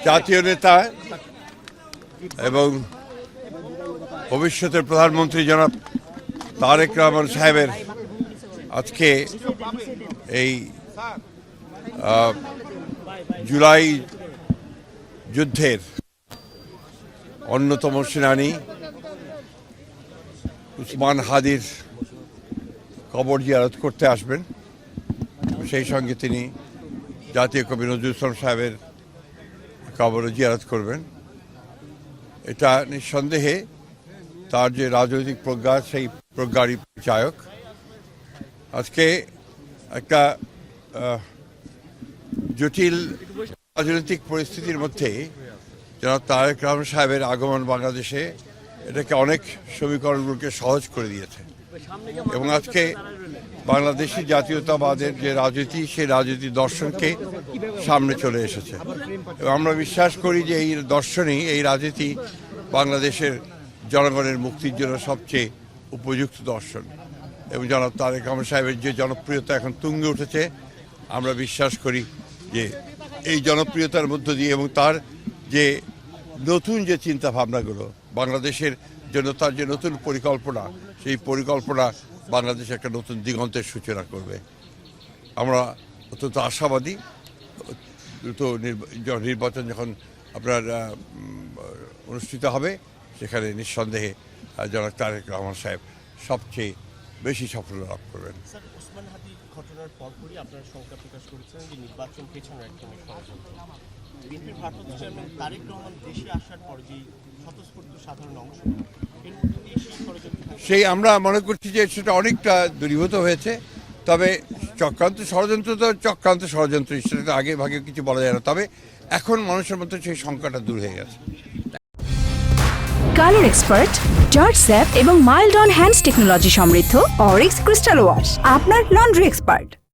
জাতীয় নেতা এবং ভবিষ্যতের প্রধানমন্ত্রী জনাব তারেক রহমান সাহেবের আজকে এই জুলাই যুদ্ধের অন্যতম সেনানী উসমান হাদির কবর জিয়ারত করতে আসবেন। সেই সঙ্গে তিনি জাতীয় কবি নজরুল ইসলাম সাহেবের কবরও জিয়ারত করবেন। এটা নিঃসন্দেহে তার যে রাজনৈতিক প্রজ্ঞা, সেই প্রজ্ঞারই পরিচায়ক। আজকে একটা জটিল রাজনৈতিক পরিস্থিতির মধ্যে জনাব তারেক রহমান সাহেবের আগমন বাংলাদেশে এটাকে অনেক সমীকরণগুলোকে সহজ করে দিয়েছে এবং আজকে বাংলাদেশি জাতীয়তাবাদের যে রাজনীতি, সেই রাজনীতি দর্শনকে সামনে চলে এসেছে এবং আমরা বিশ্বাস করি যে এই দর্শনই, এই রাজনীতি বাংলাদেশের জনগণের মুক্তির জন্য সবচেয়ে উপযুক্ত দর্শন। এবং জনাব তারেক রহমান সাহেবের যে জনপ্রিয়তা এখন তুঙ্গে উঠেছে, আমরা বিশ্বাস করি যে এই জনপ্রিয়তার মধ্য দিয়ে এবং তার যে নতুন যে চিন্তা ভাবনাগুলো, বাংলাদেশের জন্য তার যে নতুন পরিকল্পনা, সেই পরিকল্পনা বাংলাদেশে একটা নতুন দিগন্তের সূচনা করবে। আমরা অত্যন্ত আশাবাদী। দ্রুত নির্বাচন যখন আপনার অনুষ্ঠিত হবে, সেখানে নিঃসন্দেহে জনাব তারেক রহমান সাহেব সবচেয়ে বেশি সাফল্য লাভ করবেন। ওসমান হাদি ঘটনার পরপরই আপনারা শঙ্কা প্রকাশ করেছেন যে নির্বাচন পেছনে একদমই ষড়যন্ত্র। বিএনপির ভারপ্রাপ্ত চেয়ারম্যান তারেক রহমান দেশে আসার পর যে স্বতঃস্ফূর্ত সাধারণ অংশ, এর মধ্যে দিয়ে সেই ষড়যন্ত্র, সেই আমরা মনে করছি যে সেটা অনেকটা দূরীভূত হয়েছে। তবে চক্রান্ত ষড়যন্ত্র তো চক্রান্ত ষড়যন্ত্র, সেটা আগে ভাগে কিছু বলা যায় না। তবে এখন মানুষের মধ্যে সেই সংখ্যাটা দূর হয়ে গেছে। কালার এক্সপার্ট, জর্জ স্যাপ এবং মাইল্ড অন হ্যান্ডস টেকনোলজি সমৃদ্ধ অরিক্স ক্রিস্টাল ওয়াশ আপনার লন্ড্রি এক্সপার্ট।